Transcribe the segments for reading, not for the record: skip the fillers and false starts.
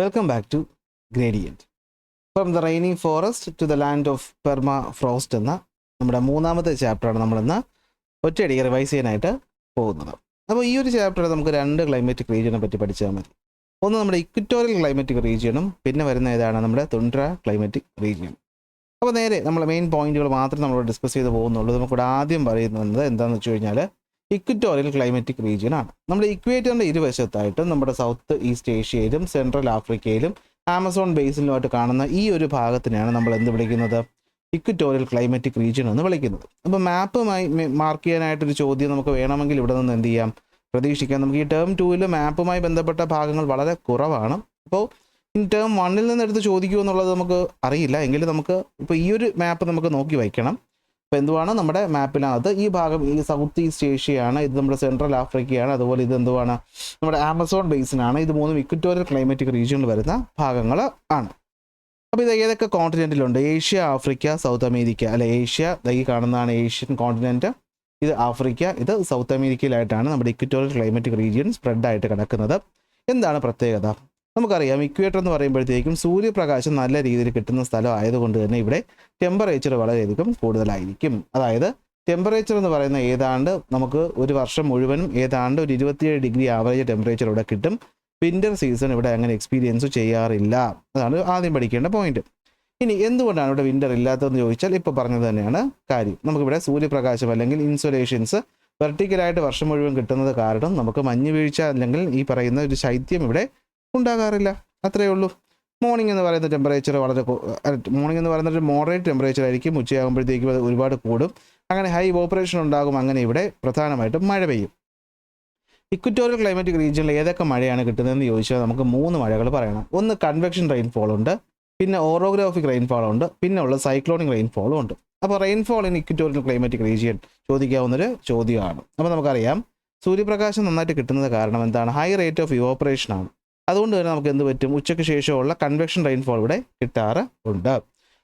Welcome back to Gradient. From the rainy forest to the land of permafrost എന്ന നമ്മുടെ മൂന്നാമത്തെ ചാപ്റ്ററാണ് നമ്മളിന്ന് ഒറ്റയടിക്ക് റിവൈസ് ചെയ്യാനായിട്ട് പോകുന്നത്. അപ്പോൾ ഈ ഒരു ചാപ്റ്ററിൽ നമുക്ക് രണ്ട് ക്ലൈമാറ്റിക് റീജിയനെ പറ്റി പഠിച്ചാൽ മതി. ഒന്ന് നമ്മുടെ ഇക്വറ്റോറിയൽ ക്ലൈമാറ്റിക് റീജിയനും പിന്നെ വരുന്ന ഏതാണ് നമ്മുടെ തുണ്ട്ര ക്ലൈമാറ്റിക് റീജിയൻ. അപ്പോൾ നേരെ നമ്മൾ മെയിൻ പോയിന്റുകൾ മാത്രം നമ്മൾ ഡിസ്കസ് ചെയ്ത് പോകുന്നുള്ളൂ. നമുക്കിവിടെ ആദ്യം പറയുന്നത് എന്താണെന്ന് വെച്ച് കഴിഞ്ഞാൽ ഇക്വറ്റോറിയൽ ക്ലൈമാറ്റിക് റീജിയൻ ആണ്. നമ്മുടെ ഇക്വേറ്ററിൻ്റെ ഇരുവശത്തായിട്ടും നമ്മുടെ സൗത്ത് ഈസ്റ്റ് ഏഷ്യയിലും സെൻട്രൽ ആഫ്രിക്കയിലും ആമസോൺ ബേസിലുമായിട്ട് കാണുന്ന ഈ ഒരു ഭാഗത്തിനെയാണ് നമ്മൾ എന്ത് വിളിക്കുന്നത്? ഇക്വറ്റോറിയൽ ക്ലൈമാറ്റിക് റീജിയൻ എന്ന് വിളിക്കുന്നത്. അപ്പോൾ മാപ്പുമായി മാർക്ക് ചെയ്യാനായിട്ടൊരു ചോദ്യം നമുക്ക് വേണമെങ്കിൽ ഇവിടെ നിന്ന് എന്ത് ചെയ്യാം, പ്രതീക്ഷിക്കാം. നമുക്ക് ഈ ടേം 2 മാപ്പുമായി ബന്ധപ്പെട്ട ഭാഗങ്ങൾ വളരെ കുറവാണ്. അപ്പോൾ ഇൻ ടേം 1 നിന്ന് എടുത്ത് ചോദിക്കുമോ എന്നുള്ളത് നമുക്ക് അറിയില്ല. എങ്കിലും നമുക്ക് ഇപ്പോൾ ഈ ഒരു മാപ്പ് നമുക്ക് നോക്കി വയ്ക്കണം. അപ്പോൾ എന്തുവാണ് നമ്മുടെ മാപ്പിനകത്ത് ഈ ഭാഗം ഈ സൗത്ത് ഈസ്റ്റ് ഏഷ്യയാണ്, ഇത് നമ്മുടെ സെൻട്രൽ ആഫ്രിക്കയാണ്, അതുപോലെ ഇത് എന്തുവാണ് നമ്മുടെ ആമസോൺ ബേസിനാണ്. ഇത് മൂന്നും ഇക്വറ്റോറിയൽ ക്ലൈമാറ്റിക് റീജിയനിൽ വരുന്ന ഭാഗങ്ങൾ ആണ്. അപ്പോൾ ഇത് ഏതൊക്കെ കോണ്ടിനെൻറ്റിലുണ്ട്? Asia, Africa, South America. അല്ലെ, ഏഷ്യ ഈ കാണുന്നതാണ് ഏഷ്യൻ കോണ്ടിനെൻറ്റ്, ഇത് ആഫ്രിക്ക, ഇത് സൗത്ത് അമേരിക്കയിലായിട്ടാണ് നമ്മുടെ ഇക്വറ്റോറിയൽ ക്ലൈമാറ്റിക് റീജിയൻ സ്പ്രെഡായിട്ട് കിടക്കുന്നത്. എന്താണ് പ്രത്യേകത? നമുക്കറിയാം, ഇക്വേറ്റർ എന്ന് പറയുമ്പോഴത്തേക്കും സൂര്യപ്രകാശം നല്ല രീതിയിൽ കിട്ടുന്ന സ്ഥലം ആയതുകൊണ്ട് തന്നെ ഇവിടെ ടെമ്പറേച്ചർ വളരെയധികം കൂടുതലായിരിക്കും. അതായത് ടെമ്പറേച്ചർ എന്ന് പറയുന്ന ഏതാണ്ട് നമുക്ക് ഒരു വർഷം മുഴുവനും ഏതാണ്ട് ഒരു 27 ഡിഗ്രി ആവറേജ് ടെമ്പറേച്ചർ ഇവിടെ കിട്ടും. വിൻ്റർ സീസൺ ഇവിടെ അങ്ങനെ എക്സ്പീരിയൻസ് ചെയ്യാറില്ല. അതാണ് ആദ്യം പഠിക്കേണ്ട പോയിന്റ്. ഇനി എന്തുകൊണ്ടാണ് ഇവിടെ വിൻ്റർ ഇല്ലാത്തതെന്ന് ചോദിച്ചാൽ ഇപ്പോൾ പറഞ്ഞത് തന്നെയാണ് കാര്യം. നമുക്കിവിടെ സൂര്യപ്രകാശം അല്ലെങ്കിൽ ഇൻസുലേഷൻസ് വെർട്ടിക്കലായിട്ട് വർഷം മുഴുവൻ കിട്ടുന്നത് കാരണം നമുക്ക് മഞ്ഞ് വീഴ്ച അല്ലെങ്കിൽ ഈ പറയുന്ന ഒരു ശൈത്യം ഇവിടെ ഉണ്ടാകാറില്ല. അത്രയേ ഉള്ളൂ. മോർണിംഗ് എന്ന് പറയുന്ന ടെമ്പറേച്ചർ മോർണിംഗ് എന്ന് പറയുന്ന ഒരു മോഡറേറ്റ് ടെമ്പറേച്ചർ ആയിരിക്കും. ഉച്ചയാകുമ്പോഴത്തേക്കും അത് ഒരുപാട് കൂടും. അങ്ങനെ ഹൈ ഇവോപ്പറേഷൻ ഉണ്ടാകും. അങ്ങനെ ഇവിടെ പ്രധാനമായിട്ടും മഴ പെയ്യും. ഇക്വറ്റോറിയൽ ക്ലൈമാറ്റിക് റീജിയനിൽ ഏതൊക്കെ മഴയാണ് കിട്ടുന്നതെന്ന് ചോദിച്ചാൽ നമുക്ക് 3 മഴകൾ പറയണം. ഒന്ന് കൺവെക്ഷൻ റെയിൻഫോൾ ഉണ്ട്, പിന്നെ ഓറോഗ്രാഫിക് റെയിൻഫോൾ ഉണ്ട്, പിന്നെ ഉള്ള സൈക്ലോണിക് റെയിൻഫോളും ഉണ്ട്. അപ്പോൾ rainfall in equatorial climatic region ചോദിക്കാവുന്നൊരു ചോദ്യമാണ്. അപ്പോൾ നമുക്കറിയാം, സൂര്യപ്രകാശം നന്നായിട്ട് കിട്ടുന്നത് കാരണം എന്താണ്? ഹൈ റേറ്റ് ഓഫ് ഇവോപ്പറേഷൻ ആണ്. അതുകൊണ്ട് തന്നെ നമുക്ക് എന്ത് പറ്റും? ഉച്ചയ്ക്ക് ശേഷമുള്ള കൺവെക്ഷൻ റെയിൻഫോൾ ഇവിടെ കിട്ടാറുണ്ട്.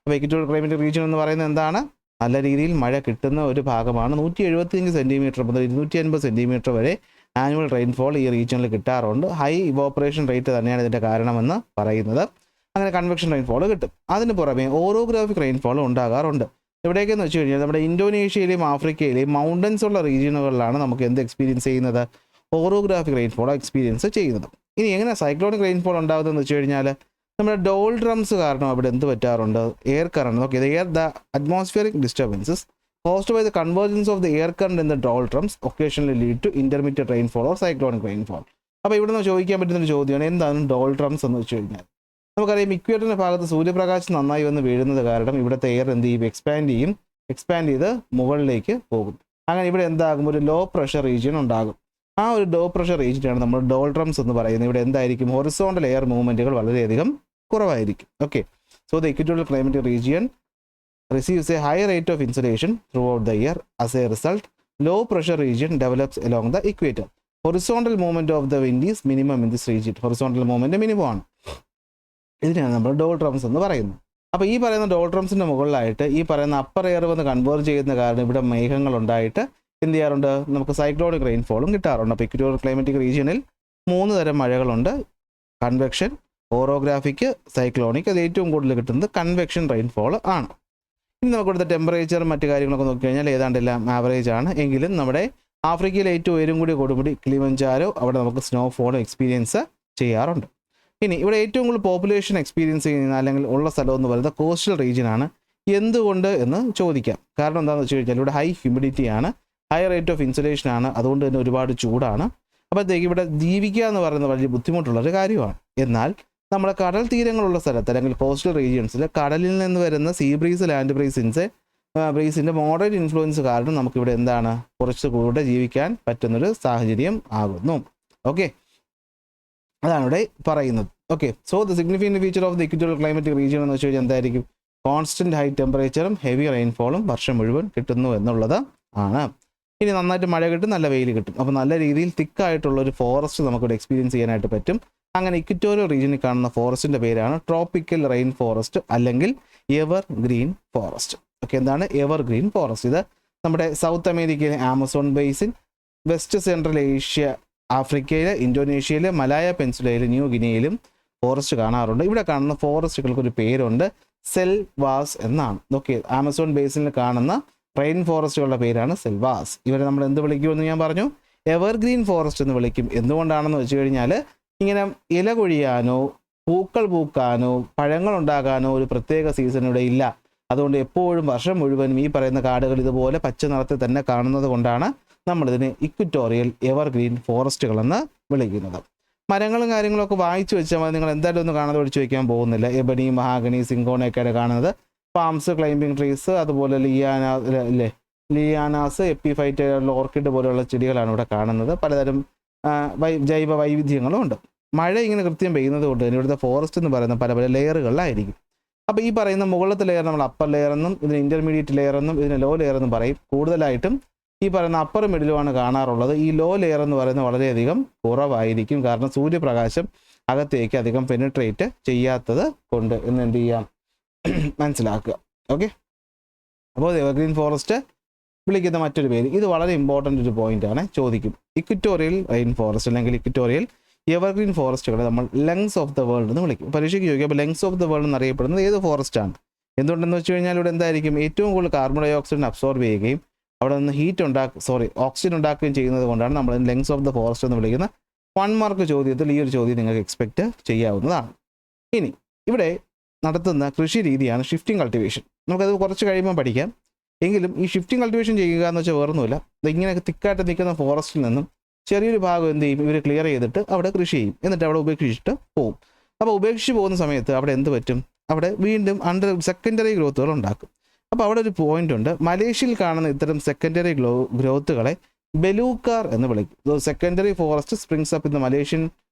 അപ്പോൾ ഇക്വറ്റോറിയൽ ക്ലൈമാറ്റിക് റീജിയൻ എന്ന് പറയുന്നത് എന്താണ്? നല്ല രീതിയിൽ മഴ കിട്ടുന്ന ഒരു ഭാഗമാണ്. 175 സെൻറ്റിമീറ്റർ മുതൽ 250 സെൻറ്റിമീറ്റർ വരെ ആനുവൽ റെയിൻഫോൾ ഈ റീജിയനിൽ കിട്ടാറുണ്ട്. ഹൈ ഇവോപ്പറേഷൻ റേറ്റ് തന്നെയാണ് ഇതിൻ്റെ കാരണമെന്ന് പറയുന്നത്. അങ്ങനെ കൺവെക്ഷൻ റെയിൻഫോൾ കിട്ടും. അതിന് പുറമെ ഓറോഗ്രാഫിക് റെയിൻഫോൾ ഉണ്ടാകാറുണ്ട്. എവിടേക്കെന്ന് വെച്ച് കഴിഞ്ഞാൽ നമ്മുടെ ഇന്തോനേഷ്യയിലെയും ആഫ്രിക്കയിലെയും മൗണ്ടൻസ് ഉള്ള റീജിയനുകളിലാണ് നമുക്ക് എന്ത് എക്സ്പീരിയൻസ് ചെയ്യുന്നത്? ഓറോഗ്രാഫിക് റെയിൻഫോൾ എക്സ്പീരിയൻസ് ചെയ്യുന്നത്. ഇനി എങ്ങനെ സൈക്ലോണിക് റെയിൻഫോൾ ഉണ്ടാകുന്നതെന്ന് വെച്ച് കഴിഞ്ഞാൽ നമ്മുടെ ഡോൾഡ്രംസ് കാരണം അവിടെ എന്ത് പറ്റാറുണ്ട്? Air current. Okay, the atmospheric disturbances caused by the convergence of the air current in the doldrums occasionally lead to intermittent rainfall or cyclonic rainfall. അപ്പോൾ ഇവിടെ നിന്ന് ചോദിക്കാൻ പറ്റുന്നൊരു ചോദ്യമാണ്, എന്താണ് ഡോൾഡ്രംസ് എന്ന് വെച്ച് കഴിഞ്ഞാൽ? നമുക്കറിയാം, ഇക്വേറ്ററിൻ്റെ ഭാഗത്ത് സൂര്യപ്രകാശം നന്നായി വന്ന് വീഴുന്നത് കാരണം ഇവിടുത്തെ എയർ എന്ത് ചെയ്യും? എക്സ്പാൻഡ് ചെയ്ത് മുകളിലേക്ക് പോകും. അങ്ങനെ ഇവിടെ എന്താകും? ഒരു ലോ പ്രഷർ റീജിയൻ ഉണ്ടാകും. ആ ഒരു ലോ പ്രഷർ റീജിയനാണ് നമ്മൾ ഡോൾഡ്രംസ് എന്ന് പറയുന്നത്. ഇവിടെ എന്തായിരിക്കും? ഹൊറിസോണ്ടൽ എയർ മൂവ്മെൻറ്റുകൾ വളരെയധികം കുറവായിരിക്കും. Okay, so the equatorial climatic region receives a high rate of insolation throughout the year. As a result, low pressure region develops along the equator. Horizontal movement of the wind is minimum in this region. Horizontal movement minimum ആണ്. ഇതിനാണ് നമ്മൾ ഡോൾഡ്രംസ് എന്ന് പറയുന്നത്. അപ്പോൾ ഈ പറയുന്ന ഡോൾഡ്രംസിൻ്റെ മുകളിലായിട്ട് ഈ പറയുന്ന അപ്പർ എയർ വന്ന് കൺവേർജ് ചെയ്യുന്ന കാരണം ഇവിടെ മേഘങ്ങൾ ഉണ്ടായിട്ട് എന്ത് ചെയ്യാറുണ്ട്? നമുക്ക് സൈക്ലോണിക് റെയിൻഫോളും കിട്ടാറുണ്ട്. അപ്പോൾ ഇക്വറ്റോറിയൽ ക്ലൈമാറ്റിക് റീജിയനിൽ 3 തരം മഴകളുണ്ട്: കൺവെക്ഷൻ, ഓറോഗ്രാഫിക്, സൈക്ലോണിക്. അത് ഏറ്റവും കൂടുതൽ കിട്ടുന്നത് കൺവെക്ഷൻ റെയിൻഫോൾ ആണ്. ഇനി നമുക്ക് ഇവിടുത്തെ ടെമ്പറേച്ചറും മറ്റു കാര്യങ്ങളൊക്കെ നോക്കിക്കഴിഞ്ഞാൽ ഏതാണ്ടെല്ലാം ആവറേജ് ആണ്. എങ്കിലും നമ്മുടെ ആഫ്രിക്കയിൽ ഏറ്റവും ഉയരം കൂടിയ കൊടുമുടി കിളിമഞ്ചാരോ, അവിടെ നമുക്ക് സ്നോഫോൾ എക്സ്പീരിയൻസ് ചെയ്യാറുണ്ട്. ഇനി ഇവിടെ ഏറ്റവും കൂടുതൽ പോപ്പുലേഷൻ എക്സ്പീരിയൻസ് ചെയ്യുന്ന അല്ലെങ്കിൽ ഉള്ള സ്ഥലം എന്ന് പറയുന്നത് കോസ്റ്റൽ റീജിയൻ ആണ്. എന്തുകൊണ്ട് എന്ന് ചോദിക്കാം. കാരണം എന്താണെന്ന് വെച്ച് കഴിഞ്ഞാൽ ഇവിടെ ഹൈ ഹ്യൂമിഡിറ്റി ആണ്, ഹൈ റേറ്റ് ഓഫ് ഇൻസുലേഷൻ ആണ്, അതുകൊണ്ട് തന്നെ ഒരുപാട് ചൂടാണ്. അപ്പോഴത്തേക്ക് ഇവിടെ ജീവിക്കുക എന്ന് പറയുന്നത് വലിയ ബുദ്ധിമുട്ടുള്ളൊരു കാര്യമാണ്. എന്നാൽ നമ്മുടെ കടൽ തീരങ്ങളുള്ള സ്ഥലത്ത് അല്ലെങ്കിൽ കോസ്റ്റൽ റീജിയൻസിൽ കടലിൽ നിന്ന് വരുന്ന സീ ബ്രീസ്, ലാൻഡ് ബ്രീസിൻ്റെ മോഡറേറ്റ് ഇൻഫ്ലുവൻസ് കാരണം നമുക്കിവിടെ എന്താണ്? കുറച്ചുകൂടെ ജീവിക്കാൻ പറ്റുന്നൊരു സാഹചര്യം ആകുന്നു. ഓക്കെ, അതാണ് ഇവിടെ പറയുന്നത്. Okay, so the significant feature of the equatorial climatic region എന്ന് വെച്ച് കഴിഞ്ഞാൽ എന്തായിരിക്കും? കോൺസ്റ്റൻറ്റ് ഹൈ ടെമ്പറേച്ചറും ഹെവി റെയിൻഫോളും വർഷം മുഴുവൻ കിട്ടുന്നു എന്നുള്ളത് ആണ്. ഇനി നന്നായിട്ട് മഴ കിട്ടും, നല്ല വെയിൽ കിട്ടും. അപ്പോൾ നല്ല രീതിയിൽ തിക്കായിട്ടുള്ളൊരു ഫോറസ്റ്റ് നമുക്കിവിടെ എക്സ്പീരിയൻസ് ചെയ്യാനായിട്ട് പറ്റും. അങ്ങനെ ഇക്വറ്റോറിയൽ റീജിയനിൽ കാണുന്ന ഫോറസ്റ്റിൻ്റെ പേരാണ് ട്രോപ്പിക്കൽ റെയിൻ ഫോറസ്റ്റ് അല്ലെങ്കിൽ എവർ ഗ്രീൻ ഫോറസ്റ്റ്. ഓക്കെ, എന്താണ് എവർ ഗ്രീൻ ഫോറസ്റ്റ്? ഇത് നമ്മുടെ സൗത്ത് അമേരിക്കയിലെ Amazon basin, west central Asia, ആഫ്രിക്കയിലെ, ഇന്തോനേഷ്യയിലെ, മലായ പെൻസുലയിലെ, ന്യൂ ഗിനിയയിലും ഫോറസ്റ്റ് കാണാറുണ്ട്. ഇവിടെ കാണുന്ന ഫോറസ്റ്റുകൾക്ക് ഒരു പേരുണ്ട്, സെൽവാസ് എന്നാണ്. ഓക്കെ, ആമസോൺ ബേസിനിൽ കാണുന്ന റെയിൻ ഫോറസ്റ്റുകളുടെ പേരാണ് സെൽവാസ്. ഇവരെ നമ്മൾ എന്ത് വിളിക്കുമെന്ന് ഞാൻ പറഞ്ഞു, എവർഗ്രീൻ ഫോറസ്റ്റ് എന്ന് വിളിക്കും. എന്തുകൊണ്ടാണെന്ന് വെച്ച് കഴിഞ്ഞാൽ ഇങ്ങനെ ഇല കൊഴിയാനോ പൂക്കൾ പൂക്കാനോ പഴങ്ങൾ ഉണ്ടാകാനോ ഒരു പ്രത്യേക സീസൺ ഇവിടെ ഇല്ല. അതുകൊണ്ട് എപ്പോഴും വർഷം മുഴുവനും ഈ പറയുന്ന കാടുകൾ ഇതുപോലെ പച്ച നിറത്തിൽ തന്നെ കാണുന്നത് കൊണ്ടാണ് നമ്മളിതിന് ഇക്വറ്റോറിയൽ എവർഗ്രീൻ ഫോറസ്റ്റുകളെന്ന് വിളിക്കുന്നത്. മരങ്ങളും കാര്യങ്ങളൊക്കെ വായിച്ചു വെച്ചാൽ മതി, നിങ്ങൾ എന്തായാലും ഒന്ന് കാണാതെ പഠിച്ചു വയ്ക്കാൻ പോകുന്നില്ല. എബണി, മഹാഗണി, സിങ്കോണയൊക്കെയാണ് കാണുന്നത്. പാംസ്, ക്ലൈംബിംഗ് ട്രീസ്, അതുപോലെ ലിയാനാസ്, എപ്പിഫൈറ്റ്, ഓർക്കിഡ് പോലെയുള്ള ചെടികളാണ് ഇവിടെ കാണുന്നത്. പലതരം ജൈവ വൈവിധ്യങ്ങളും ഉണ്ട്. മഴ ഇങ്ങനെ കൃത്യം പെയ്യുന്നത് കൊണ്ട് തന്നെ ഇവിടുത്തെ ഫോറസ്റ്റ് എന്ന് പറയുന്ന പല പല ലെയറുകളിലായിരിക്കും. അപ്പോൾ ഈ പറയുന്ന മുകളിലത്തെ ലെയർ നമ്മൾ അപ്പർ ലെയർ എന്നും ഇതിന് ഇൻ്റർമീഡിയറ്റ് ലെയർ എന്നും ഇതിന് ലോ ലെയർ എന്നും പറയും. കൂടുതലായിട്ടും ഈ പറയുന്ന അപ്പർ മിഡിലുമാണ് കാണാറുള്ളത്. ഈ ലോ ലെയർ എന്ന് പറയുന്നത് വളരെയധികം കുറവായിരിക്കും. കാരണം സൂര്യപ്രകാശം അകത്തേക്ക് അധികം പെനിട്രേറ്റ് ചെയ്യാത്തത് കൊണ്ട് എന്ന് എന്ത് ചെയ്യാം, മനസ്സിലാക്കുക. ഓക്കെ, അപ്പോൾ എവർഗ്രീൻ ഫോറസ്റ്റ് വിളിക്കുന്ന മറ്റൊരു പേര്, ഇത് വളരെ ഇമ്പോർട്ടൻ്റ് ഒരു പോയിൻ്റാണ്, ചോദിക്കും. ഇക്വറ്റോറിയൽ റെയിൻ ഫോറസ്റ്റ് അല്ലെങ്കിൽ ഇക്വറ്റോറിയൽ എവർഗ്രീൻ ഫോറസ്റ്റുകളെ നമ്മൾ ലങ്സ് ഓഫ് ദ വേൾഡ് എന്ന് വിളിക്കും. പരീക്ഷയ്ക്ക് ചോദിക്കും, അപ്പോൾ ലങ്സ് ഓഫ് ദ വേൾഡ് എന്നറിയപ്പെടുന്നത് ഏത് ഫോറസ്റ്റാണ്? എന്തുകൊണ്ടെന്ന് വെച്ച് കഴിഞ്ഞാൽ ഇവിടെ എന്തായിരിക്കും, ഏറ്റവും കൂടുതൽ കാർബൺ ഡൈ ഓക്സൈഡിനെ അബ്സോർബ് ചെയ്യുകയും അവിടെ നിന്ന് ഓക്സിജൻ ഉണ്ടാക്കുകയും ചെയ്യുന്നത് കൊണ്ടാണ് നമ്മൾ ലങ്സ് ഓഫ് ദ ഫോറസ്റ്റ് എന്ന് വിളിക്കുന്ന 1 മാർക്ക് ചോദ്യത്തിൽ ഈ ഒരു ചോദ്യം നിങ്ങൾക്ക് എക്സ്പെക്റ്റ് ചെയ്യാവുന്നതാണ്. ഇനി ഇവിടെ നടത്തുന്ന കൃഷി രീതിയാണ് ഷിഫ്റ്റിംഗ് കൾട്ടിവേഷൻ. നമുക്കത് കുറച്ച് കഴിയുമ്പോൾ പഠിക്കാം. എങ്കിലും ഈ ഷിഫ്റ്റിംഗ് കൾട്ടിവേഷൻ ചെയ്യുക എന്ന് വെച്ചാൽ വേറൊന്നുമില്ല, ഇങ്ങനെ തിക്കായിട്ട് നിൽക്കുന്ന ഫോറസ്റ്റിൽ നിന്നും ചെറിയൊരു ഭാഗം എന്ത് ചെയ്യും, ഇവർ ക്ലിയർ ചെയ്തിട്ട് അവിടെ കൃഷി ചെയ്യും. എന്നിട്ട് അവിടെ ഉപേക്ഷിച്ചിട്ട് പോകും. അപ്പോൾ ഉപേക്ഷിച്ച് പോകുന്ന സമയത്ത് അവിടെ എന്ത് പറ്റും, അവിടെ വീണ്ടും സെക്കൻഡറി ഗ്രോത്തുകൾ ഉണ്ടാക്കും. അപ്പോൾ അവിടെ ഒരു പോയിന്റ് ഉണ്ട്, മലേഷ്യയിൽ കാണുന്ന ഇത്തരം സെക്കൻഡറി ഗ്രോത്തുകളെ ബെലൂക്കാർ എന്ന് വിളിക്കും. Secondary forest springs up in the Malaysian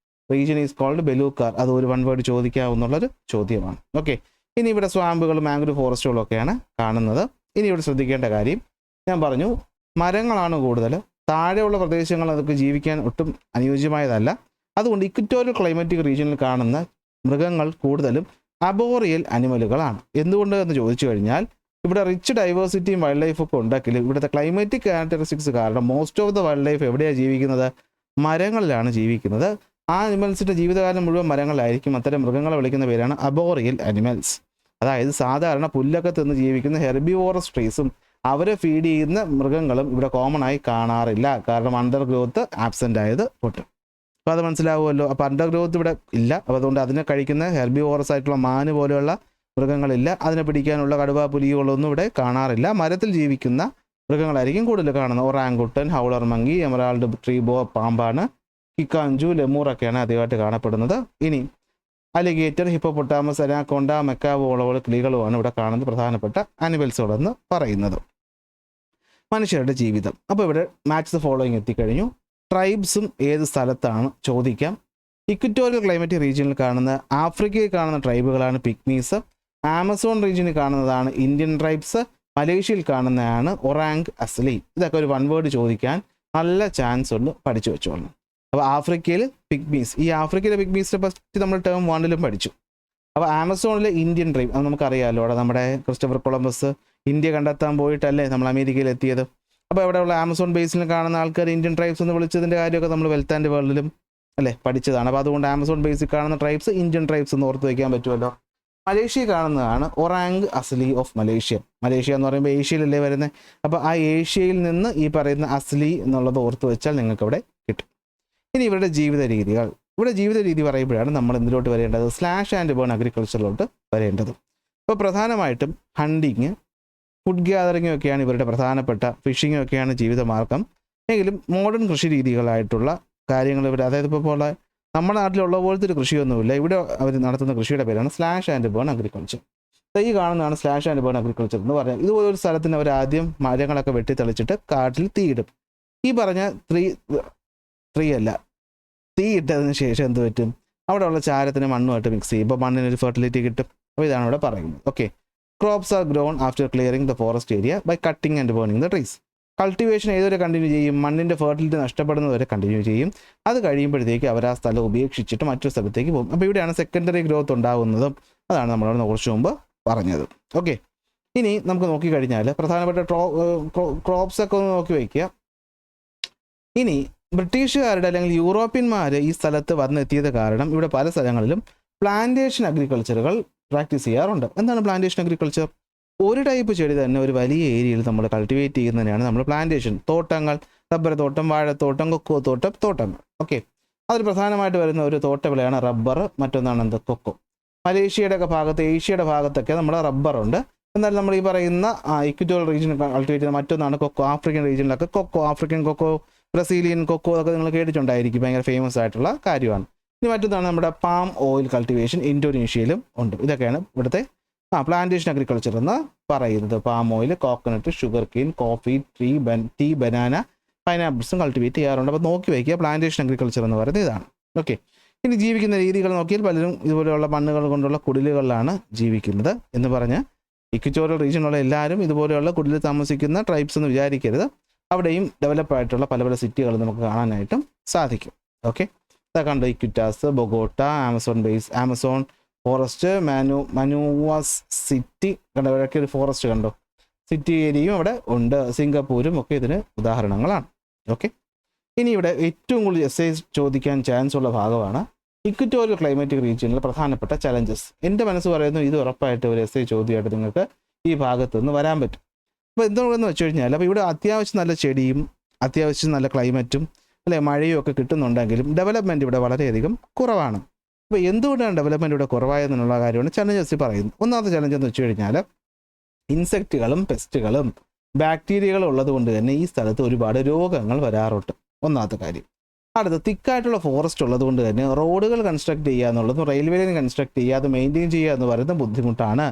region is called ബെലൂക്കാർ. അത് ഒരു 1 വേർഡ് ചോദിക്കാവുന്നുള്ളൊരു ചോദ്യമാണ്. ഓക്കെ, ഇനി ഇവിടെ സ്വാമ്പുകളും മാംഗ്രൂവ് ഫോറസ്റ്റുകളും ഒക്കെയാണ് കാണുന്നത്. ഇനി ഇവിടെ ശ്രദ്ധിക്കേണ്ട കാര്യം, ഞാൻ പറഞ്ഞു മരങ്ങളാണ് കൂടുതൽ, താഴെയുള്ള പ്രദേശങ്ങൾ അതൊക്കെ ജീവിക്കാൻ ഒട്ടും അനുയോജ്യമായതല്ല. അതുകൊണ്ട് ഇക്വറ്റോറിയൽ ക്ലൈമാറ്റിക് റീജിയനിൽ കാണുന്ന മൃഗങ്ങൾ കൂടുതലും അബോറിയൽ അനിമലുകളാണ്. എന്തുകൊണ്ട് എന്ന് ചോദിച്ചു കഴിഞ്ഞാൽ ഇവിടെ റിച്ച് ഡൈവേഴ്സിറ്റിയും വൈൽഡ് ലൈഫൊക്കെ ഉണ്ടെങ്കിലും ഇവിടുത്തെ ക്ലൈമാറ്റിക് ക്യാരക്ടറിസ്റ്റിക്സ് കാരണം most of the wild life എവിടെയാണ് ജീവിക്കുന്നത്, മരങ്ങളിലാണ് ജീവിക്കുന്നത്. ആ അനിമൽസിൻ്റെ ജീവിതകാലം മുഴുവൻ മരങ്ങളിലായിരിക്കും. അത്തരം മൃഗങ്ങളെ വിളിക്കുന്ന പേരാണ് അബോറിയൽ അനിമൽസ്. അതായത് സാധാരണ പുല്ലൊക്കെ തിന്ന് ജീവിക്കുന്ന ഹെർബിവോറസ് ട്രീസും അവരെ ഫീഡ് ചെയ്യുന്ന മൃഗങ്ങളും ഇവിടെ കോമൺ ആയി കാണാറില്ല. കാരണം അണ്ടർ ഗ്രോത്ത് ആബ്സെൻ്റ് ആയത് തൊട്ട്. അപ്പോൾ അത് മനസ്സിലാവുമല്ലോ. അപ്പോൾ അണ്ടർ ഗ്രോത്ത് ഇവിടെ ഇല്ല. അപ്പോൾ അതുകൊണ്ട് അതിനെ കഴിക്കുന്ന ഹെർബിവോറസ് ആയിട്ടുള്ള മാന് പോലെയുള്ള മൃഗങ്ങളില്ല. അതിനെ പിടിക്കാനുള്ള കടുവ, പുലികളൊന്നും ഇവിടെ കാണാറില്ല. മരത്തിൽ ജീവിക്കുന്ന മൃഗങ്ങളായിരിക്കും കൂടുതൽ കാണുന്നത്. ഒറാങ്കുട്ടൻ, ഹൗളർ മങ്കി, എമറാൾഡ് ട്രീബോ പാമ്പാണ്, കിക്കാഞ്ചു, ലെമൂറൊക്കെയാണ് അധികമായിട്ട് കാണപ്പെടുന്നത്. ഇനി അലിഗേറ്റർ, ഹിപ്പോപ്പൊട്ടാമസ്, അനാക്കോണ്ട, മെക്കാവോ, ഓളവൾ, കിളികളുമാണ് ഇവിടെ കാണുന്ന പ്രധാനപ്പെട്ട അനിമൽസുകളെന്ന് പറയുന്നത്. മനുഷ്യരുടെ ജീവിതം. അപ്പോൾ ഇവിടെ മാച്ച് ദ ഫോളോയിങ് എത്തിക്കഴിഞ്ഞു. ട്രൈബ്സും ഏത് സ്ഥലത്താണ് ചോദിക്കാം. ഇക്വറ്റോറിയൽ ക്ലൈമറ്റിക് റീജിയനിൽ കാണുന്ന ആഫ്രിക്കയിൽ കാണുന്ന ട്രൈബുകളാണ് പിഗ്മീസ്. ആമസോൺ റീജിയനിൽ കാണുന്നതാണ് ഇന്ത്യൻ ട്രൈബ്സ്. മലേഷ്യയിൽ കാണുന്നതാണ് ഒറാങ് അസ്ലി. ഇതൊക്കെ ഒരു 1 വേർഡ് ചോദിക്കാൻ നല്ല ചാൻസ് ഉണ്ട്, പഠിച്ചു വെച്ചോളണം. അപ്പോൾ ആഫ്രിക്കയിൽ പിഗ്മീസ്, ഈ ആഫ്രിക്കയിലെ പിഗ്മീസിനെ പറ്റി നമ്മൾ ടേം 1 പഠിച്ചു. അപ്പോൾ ആമസോണിലെ ഇന്ത്യൻ ട്രൈബ്, അത് നമുക്കറിയാമല്ലോ. അവിടെ നമ്മുടെ ക്രിസ്റ്റഫർ കൊളംബസ് ഇന്ത്യ കണ്ടെത്താൻ പോയിട്ടല്ലേ നമ്മൾ അമേരിക്കയിൽ എത്തിയത്. അപ്പോൾ അവിടെയുള്ള ആമസോൺ ബേസിൽ കാണുന്ന ആൾക്കാർ ഇന്ത്യൻ ട്രൈബ്സ് എന്ന് വിളിച്ചതിൻ്റെ കാര്യമൊക്കെ നമ്മൾ വെൽത്ത് ആൻഡ് വേൾഡിലും അല്ലേ പഠിച്ചതാണ്. അപ്പോൾ അതുകൊണ്ട് ആമസോൺ ബേസിൽ കാണുന്ന ട്രൈബ്സ് ഇന്ത്യൻ ട്രൈബ്സ് എന്ന് ഓർത്ത് വയ്ക്കാൻ പറ്റുമല്ലോ. മലേഷ്യയിൽ കാണുന്നതാണ് ഒറാങ് അസ്ലി ഓഫ് മലേഷ്യ. മലേഷ്യ എന്ന് പറയുമ്പോൾ ഏഷ്യയിലല്ലേ വരുന്നത്. അപ്പോൾ ആ ഏഷ്യയിൽ നിന്ന് ഈ പറയുന്ന അസ്ലി എന്നുള്ളത് ഓർത്ത് വെച്ചാൽ നിങ്ങൾക്ക് അവിടെ കിട്ടും. ഇനി ഇവരുടെ ജീവിത രീതികൾ. ഇവിടെ ജീവിത രീതി പറയുമ്പോഴാണ് നമ്മൾ എന്തിലോട്ട് വരേണ്ടത്, സ്ലാഷ് ആൻഡ് ബേൺ അഗ്രികൾച്ചറിലോട്ട് വരേണ്ടത്. അപ്പോൾ പ്രധാനമായിട്ടും ഹണ്ടിങ്, ഫുഡ് ഗ്യാതറിങ്ങും ഒക്കെയാണ് ഇവരുടെ പ്രധാനപ്പെട്ട, ഫിഷിങ്ങും ഒക്കെയാണ് ജീവിതമാർഗം. എങ്കിലും മോഡേൺ കൃഷി രീതികളായിട്ടുള്ള കാര്യങ്ങൾ ഇവർ, അതായത് ഇപ്പോൾ നമ്മുടെ നാട്ടിലുള്ള പോലത്തെ ഒരു കൃഷിയൊന്നുമില്ല. ഇവിടെ അവർ നടത്തുന്ന കൃഷിയുടെ പേരാണ് സ്ലാഷ് ആൻഡ് ബേൺ അഗ്രികൾച്ചർ. ഈ കാണുന്നതാണ് സ്ലാഷ് ആൻഡ് ബേൺ അഗ്രികൾച്ചർ എന്ന് പറഞ്ഞാൽ. ഇതുപോലെ ഒരു സ്ഥലത്തിന് അവർ ആദ്യം മരങ്ങളൊക്കെ വെട്ടിത്തെളിച്ചിട്ട് കാട്ടിൽ തീയിടും. ഈ പറഞ്ഞ തീ ഇട്ടതിന് ശേഷം എന്ത് പറ്റും, അവിടെയുള്ള ചാരത്തിന് മണ്ണുമായിട്ട് മിക്സ് ചെയ്യും. ഇപ്പോൾ മണ്ണിനൊരു ഫെർട്ടിലിറ്റി കിട്ടും. അപ്പോൾ ഇതാണ് ഇവിടെ പറയുന്നത്. Okay, crops are grown after clearing the forest area by cutting and burning the trees. Cultivation ഏതുവരെ കണ്ടിന്യൂ ചെയ്യും, മണ്ണിൻ്റെ ഫെർട്ടിലിറ്റി നഷ്ടപ്പെടുന്നതുവരെ കണ്ടിന്യൂ ചെയ്യും. അത് കഴിയുമ്പോഴത്തേക്ക് അവർ ആ സ്ഥലം ഉപേക്ഷിച്ചിട്ട് മറ്റൊരു സ്ഥലത്തേക്ക് പോകും. അപ്പോൾ ഇവിടെയാണ് സെക്കൻഡറി ഗ്രോത്ത് ഉണ്ടാകുന്നതും. അതാണ് നമ്മളോട് കുറച്ച് മുമ്പ് പറഞ്ഞത്. ഓക്കെ, ഇനി നമുക്ക് നോക്കിക്കഴിഞ്ഞാൽ പ്രധാനപ്പെട്ട ക്രോപ്സൊക്കെ ഒന്ന് നോക്കി വയ്ക്കുക. ഇനി ബ്രിട്ടീഷുകാരുടെ അല്ലെങ്കിൽ യൂറോപ്യന്മാർ ഈ സ്ഥലത്ത് വന്നെത്തിയത് കാരണം ഇവിടെ പല സ്ഥലങ്ങളിലും പ്ലാന്റേഷൻ അഗ്രികൾച്ചറുകൾ പ്രാക്ടീസ് ചെയ്യാറുണ്ട്. എന്താണ് പ്ലാന്റേഷൻ അഗ്രികൾച്ചർ? ഒരു ടൈപ്പ് ചെടി തന്നെ ഒരു വലിയ ഏരിയയിൽ നമ്മൾ കൾട്ടിവേറ്റ് ചെയ്യുന്നതിനാണ് നമ്മൾ പ്ലാന്റേഷൻ. തോട്ടങ്ങൾ, റബ്ബർ തോട്ടം, വാഴത്തോട്ടം, കൊക്കോ തോട്ടങ്ങൾ. ഓക്കെ, അതിൽ പ്രധാനമായിട്ട് വരുന്ന ഒരു തോട്ടവിളയാണ് റബ്ബർ. മറ്റൊന്നാണ് എന്ത്? കൊക്കോ. മലേഷ്യയുടെ ഒക്കെ ഭാഗത്ത്, ഏഷ്യയുടെ ഭാഗത്തൊക്കെ നമ്മുടെ റബ്ബറുണ്ട്. എന്നാൽ നമ്മൾ ഈ പറയുന്ന ഇക്വറ്റോറിയൽ റീജിയൻ കൾട്ടിവേറ്റ് ചെയ്യുന്ന മറ്റൊന്നാണ് കൊക്കോ. ആഫ്രിക്കൻ റീജിയനിലൊക്കെ cocoa, African cocoa, Brazilian cocoa ഒക്കെ നിങ്ങൾ കേട്ടിട്ടുണ്ടായിരിക്കും, ഭയങ്കര ഫേമസ് ആയിട്ടുള്ള കാര്യമാണ്. ഇനി മറ്റൊന്നാണ് നമ്മുടെ പാം ഓയിൽ കൾട്ടിവേഷൻ, ഇന്തോനേഷ്യയിലും ഉണ്ട്. ഇതൊക്കെയാണ് ഇവിടുത്തെ പ്ലാന്റേഷൻ അഗ്രികൾച്ചർ എന്ന് പറയുന്നത്. Palm oil, coconut, sugar cane, coffee, tea, banana, പൈനാപ്പിൾസും കൾട്ടിവേറ്റ് ചെയ്യാറുണ്ട്. അപ്പോൾ നോക്കി വയ്ക്കുക, പ്ലാന്റേഷൻ അഗ്രികൾച്ചർ എന്ന് പറയുന്നത് ഇതാണ്. ഓക്കെ, ഇനി ജീവിക്കുന്ന രീതികൾ നോക്കിയാൽ പലരും ഇതുപോലെയുള്ള മണ്ണുകൾ കൊണ്ടുള്ള കുടിലുകളിലാണ് ജീവിക്കുന്നത് എന്ന് പറഞ്ഞ് ഇക്വറ്റോറിയൽ റീജിയനിലുള്ള എല്ലാവരും ഇതുപോലെയുള്ള കുടിലിൽ താമസിക്കുന്ന ട്രൈബ്സ് എന്ന് വിചാരിക്കരുത്. അവിടെയും ഡെവലപ്പായിട്ടുള്ള പല പല സിറ്റികൾ നമുക്ക് കാണാനായിട്ടും സാധിക്കും. ഓക്കെ, ഇതൊക്കെ കണ്ടോ, Iquitos, Bogota, Amazon forest, Manaus city കണ്ടോ, ഇവിടെയൊക്കെ ഒരു ഫോറസ്റ്റ് കണ്ടോ, സിറ്റി ഏരിയയും അവിടെ ഉണ്ട്. സിംഗപ്പൂരും ഒക്കെ ഇതിന് ഉദാഹരണങ്ങളാണ്. ഓക്കെ, ഇനി ഇവിടെ ഏറ്റവും കൂടുതൽ എസ്സേ ചോദിക്കാൻ ചാൻസ് ഉള്ള ഭാഗമാണ് ഇക്വറ്റോറിയൽ ക്ലൈമാറ്റിക് റീജിയനിലെ പ്രധാനപ്പെട്ട ചലഞ്ചസ്. എൻ്റെ മനസ്സ് പറയുന്നു ഇത് ഉറപ്പായിട്ട് ഒരു എസ്സേ ചോദ്യമായിട്ട് നിങ്ങൾക്ക് ഈ ഭാഗത്ത് നിന്ന് വരാൻ പറ്റും. അപ്പോൾ എന്തുകൊണ്ടെന്ന് വെച്ച് കഴിഞ്ഞാൽ, അപ്പോൾ ഇവിടെ അത്യാവശ്യം നല്ല ചെടിയും അത്യാവശ്യം നല്ല ക്ലൈമറ്റും അല്ലെ മഴയും ഒക്കെ കിട്ടുന്നുണ്ടെങ്കിലും ഡെവലപ്മെൻറ്റ് ഇവിടെ വളരെയധികം കുറവാണ്. അപ്പോൾ എന്തുകൊണ്ടാണ് ഡെവലപ്മെൻറ്റ് ഇവിടെ കുറവായതെന്നുള്ള കാര്യമാണ് ചലഞ്ചസ് പറയുന്നത്. ഒന്നാമത്തെ ചലഞ്ച് എന്ന് വെച്ച് കഴിഞ്ഞാൽ ഇൻസെക്റ്റുകളും പെസ്റ്റുകളും ബാക്ടീരിയകളും ഉള്ളത് കൊണ്ട് തന്നെ ഈ സ്ഥലത്ത് ഒരുപാട് രോഗങ്ങൾ വരാറുണ്ട്. ഒന്നാമത്തെ കാര്യം. അടുത്ത് തിക്കായിട്ടുള്ള ഫോറസ്റ്റ് ഉള്ളത് കൊണ്ട് തന്നെ റോഡുകൾ കൺസ്ട്രക്ട് ചെയ്യുക എന്നുള്ളതും റെയിൽവേ ലൈൻ കൺസ്ട്രക്ട് ചെയ്യുക, അത് മെയിൻറ്റെയിൻ ചെയ്യുക എന്ന് പറയുന്നത് ബുദ്ധിമുട്ടാണ്.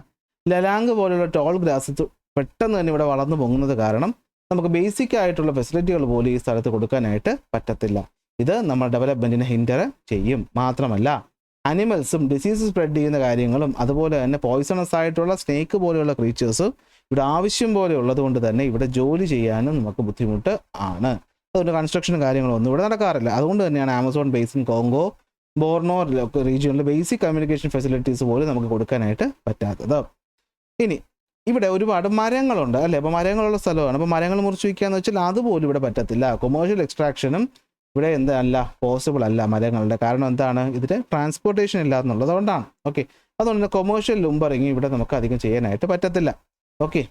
ലലാങ് പോലുള്ള ടോൾ ഗ്രാസ് പെട്ടെന്ന് തന്നെ ഇവിടെ വളർന്നു പൊങ്ങുന്നത് കാരണം നമുക്ക് ബേസിക് ആയിട്ടുള്ള ഫെസിലിറ്റികൾ പോലും ഈ സ്ഥലത്ത് കൊടുക്കാനായിട്ട് പറ്റത്തില്ല. ഇത് നമ്മുടെ ഡെവലപ്മെൻറ്റിനെ ഹിൻഡർ ചെയ്യും. മാത്രമല്ല അനിമൽസും ഡിസീസ് സ്പ്രെഡ് ചെയ്യുന്ന കാര്യങ്ങളും അതുപോലെ തന്നെ പോയിസണസ് ആയിട്ടുള്ള സ്നേക്ക് പോലെയുള്ള ക്രീച്ചേഴ്സും ഇവിടെ ആവശ്യം പോലെ ഉള്ളത് കൊണ്ട് തന്നെ ഇവിടെ ജോലി ചെയ്യാനും നമുക്ക് ബുദ്ധിമുട്ട് ആണ്. അതുകൊണ്ട് കൺസ്ട്രക്ഷനും കാര്യങ്ങളൊന്നും ഇവിടെ നടക്കാറില്ല. അതുകൊണ്ട് തന്നെയാണ് ആമസോൺ ബേസിൻ, കോങ്കോ, ബോർണോ റീജിയനിലെ ബേസിക് കമ്മ്യൂണിക്കേഷൻ ഫെസിലിറ്റീസ് പോലും നമുക്ക് കൊടുക്കാനായിട്ട് പറ്റാത്തത്. ഇനി ഇവിടെ ഒരുപാട് മരങ്ങളുണ്ട് അല്ലേ, അപ്പോൾ മരങ്ങളുള്ള സ്ഥലമാണ്. അപ്പോൾ മരങ്ങൾ മുറിച്ച് വയ്ക്കുകയെന്ന് വെച്ചാൽ അതുപോലും ഇവിടെ പറ്റത്തില്ല. കൊമേഴ്ഷ്യൽ എക്സ്ട്രാക്ഷനും ഇവിടെ എന്തല്ല പോസിബിൾ അല്ല മരങ്ങളുടെ. കാരണം എന്താണ്? ഇതിന് ട്രാൻസ്പോർട്ടേഷൻ ഇല്ല എന്നുള്ളത് കൊണ്ടാണ്. ഓക്കെ, അതുകൊണ്ട് തന്നെ കൊമേഴ്ഷ്യൽ ലുംബറിങ് ഇവിടെ നമുക്ക് അധികം ചെയ്യാനായിട്ട് പറ്റത്തില്ല. ഓക്കെ,